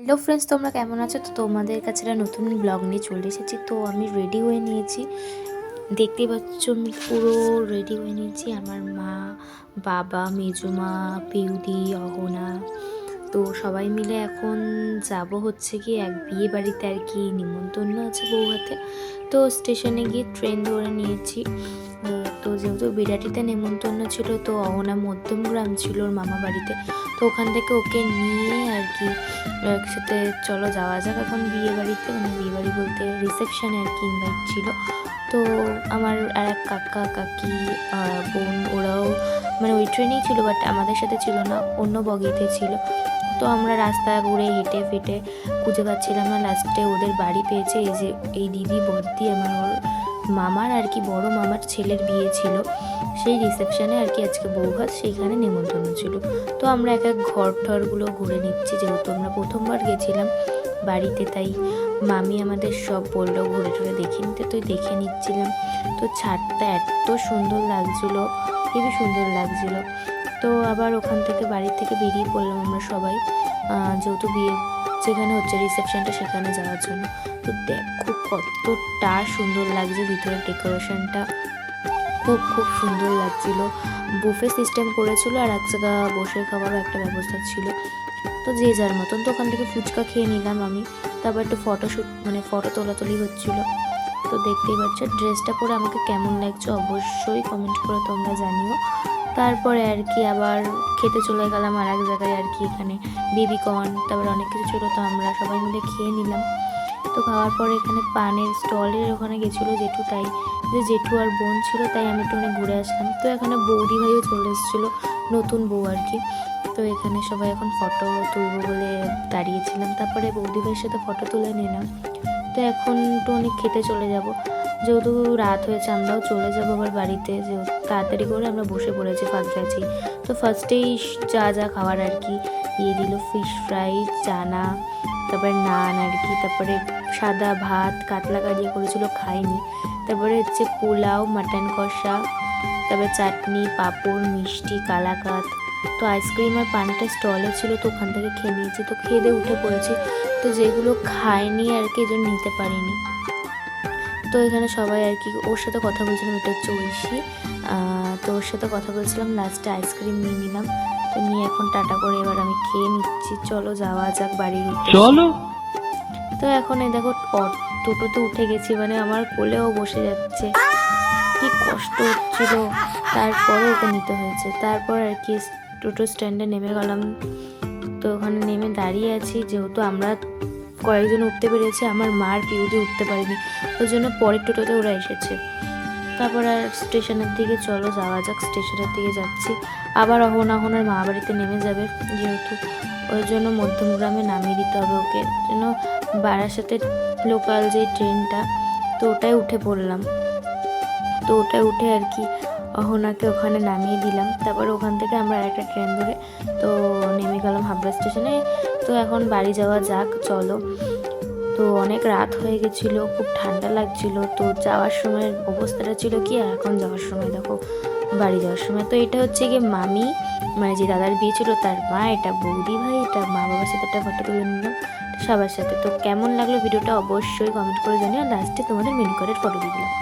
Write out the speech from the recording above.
Hello friends, তোমরা কেমন আছো? তো তোমাদের কাছে একটা নতুন ব্লগ নিয়ে চলে এসেছি। তো আমি রেডি হয়ে নিয়েছি, দেখতেই পাচ্ছ আমি পুরো রেডি হয়ে নিয়েছি। আমার মা, বাবা, মেজমা, পিউদি, অহনা, তো সবাই মিলে এখন যাব হচ্ছে কি এক বিয়ে বাড়িতে আর কি, নিমন্ত্রণ আছে বৌভাতে। তো স্টেশনে গিয়ে ট্রেন ধরে নিয়েছি। তো যেহেতু বিরাটিতে নেমন্তন্ন ছিল, তো অহনা মধ্যমগ্রাম ছিল ওর মামা বাড়িতে। তো ওখান থেকে ওকে নিয়ে আর কি একসাথে চলো যাওয়া যাক এখন বিয়ে বাড়িতে, মানে বিয়ে বাড়ি বলতে রিসেপশনে আর কি ইনভাইট ছিল। তো আমার আর এক কাকা কাকি বোন ওরাও মানে ওই ট্রেনেই ছিল, বাট আমাদের সাথে ছিল না, অন্য বগিতে ছিল। তো আমরা রাস্তা ঘুরে হেঁটে ফেটে খুঁজে পাচ্ছিলাম না, লাস্টে ওদের বাড়ি পেয়েছে। এই যে এই দিদি বর্দি আমার ওর মামার আর কি বড় মামার ছেলের বিয়ে ছিল, সেই রিসেপশনে আর কি আজকে বৌভাত, সেইখানে নেমন্তন্ন ছিল। তো আমরা এক এক ঘর ঠরগুলো ঘুরে নিচ্ছি, যেহেতু আমরা প্রথমবার গেছিলাম বাড়িতে, তাই মামি আমাদের সব বললো ঘুরে টুরে দেখে নিতে, তো দেখে নিচ্ছিলাম। তো ছাদটা এত সুন্দর লাগছিলো, খুবই সুন্দর লাগছিলো। তো আবার ওখান থেকে বাড়ি থেকে বেরিয়ে পড়লাম আমরা সবাই, যেহেতু বিয়ে যেখানে হচ্ছে রিসেপশনটা সেখানে যাওয়ার জন্য। তো দেখো কতটা সুন্দর লাগছে ভিতরের ডেকোরেশনটা, খুব খুব সুন্দর লাগছিল। বুফে সিস্টেম করেছিল আর এক জায়গা বসে খাওয়ারও একটা ব্যবস্থা ছিল। তো যে যার মতন, তো ওখান থেকে ফুচকা খেয়ে নিলাম আমি। তারপর একটু ফটোশ্যুট মানে ফটো তোলাতুলি হচ্ছিল। তো দেখতেই পাচ্ছ ড্রেসটা পরে আমাকে কেমন লাগছে অবশ্যই কমেন্ট করে তোমরা জানিও। তারপরে আর কি আবার খেতে চলে গেলাম আর এক জায়গায় আর কি, এখানে বেবিকর্ন তারপরে অনেক কিছু ছিল, তো আমরা সবাই মিলে খেয়ে নিলাম। তো খাওয়ার পরে এখানে পানের স্টলের ওখানে গেছিলো জেঠু, তাই যে জেঠু আর বোন ছিল, তাই আমি একটু ঘুরে আসলাম। তো এখানে বৌদি ভাইও চলে এসেছিলো, নতুন বউ আর কি। তো এখানে সবাই এখন ফটো তুলবো বলে দাঁড়িয়েছিলাম, তারপরে বৌদি ভাইয়ের সাথে ফটো তুলে নিলাম। তো এখন একটু খেতে চলে যাব, যেহেতু রাত হয়েছে আমরাও চলে যাবো আবার বাড়িতে, যেহেতু তাড়াতাড়ি করে আমরা বসে পড়েছি ফাঁকগাছি। তো ফার্স্টেই যা যা খাওয়ার আর কি দিয়ে দিল, ফিশ ফ্রাই, চানা, তারপরে নান আর কি, তারপরে সাদা ভাত, কাতলা কালিয়া করেছিল খাইনি, তারপরে হচ্ছে পোলাও, মাটন কষা, তারপরে চাটনি, পাঁপড়, মিষ্টি, কালাকাত। তো আইসক্রিম আর পানটা স্টলে ছিল, তো ওখান থেকে খেয়ে নিয়েছি। তো খেয়ে দিয়ে উঠে পড়েছি, তো যেগুলো খায়নি আর কি এজন্য নিতে পারিনি। তো এখানে সবাই আর কি ওর সাথে কথা বলছিলাম, এটা হচ্ছে ঐশী। তো ওর সাথে কথা বলছিলাম, লাস্টে আইসক্রিম নিয়ে নিলাম। তো নিয়ে এখন টাটা করে এবার আমি খেয়ে নিচ্ছি, চলো যাওয়া যাক বাড়ির উদ্দেশ্যে। চলো। তো এখন এই দেখো টোটোতে উঠে গেছি, মানে আমার কোলেও বসে যাচ্ছে, কি কষ্ট হচ্ছিল, তারপরে ওকে নিতে হয়েছে। তারপর আর কি টোটো স্ট্যান্ডে নেমে গেলাম। তো ওখানে নেমে দাঁড়িয়ে আছি, যেহেতু আমরা কয়েকজন উঠতে পেরেছি, আমার মার পিউদি উঠতে পারিনি, ওই জন্য পরের টোটোতে ওরা এসেছে। তারপর আর স্টেশনের দিকে চলো যাওয়া যাক, স্টেশনের দিকে যাচ্ছি। আবার অহনার মা বাড়িতে নেমে যাবে, যেহেতু ওই জন্য মধ্যমগ্রামে নামিয়ে দিতে হবে ওকে, জন্য বারাসাতের লোকাল যে ট্রেনটা, তো ওটাই উঠে পড়লাম। তো ওটায় উঠে আর কি অহনাকে ওখানে নামিয়ে দিলাম। তারপর ওখান থেকে আমরা একটা ট্রেন ধরে তো নেমে গেলাম হাবড়া স্টেশনে। তো এখন বাড়ি যাওয়া যাক চলো। তো অনেক রাত হয়ে গেছিলো, খুব ঠান্ডা লাগছিল। তো যাওয়ার সময়ের অবস্থাটা ছিল কি, আর এখন যাওয়ার সময় দেখো বাড়ি যাওয়ার সময়। তো এটা হচ্ছে গিয়ে মামি, মানে যে দাদার বিয়ে ছিল তার মা, এটা বৌদি ভাই, এটা মা বাবার সাথে একটা ফটো তুলে নিলাম সবার সাথে। তো কেমন লাগলো ভিডিওটা অবশ্যই কমেন্ট করে জানিও, লাস্টে তোমাদের মেনু কার্ডের ফটো দিয়ে দিলাম।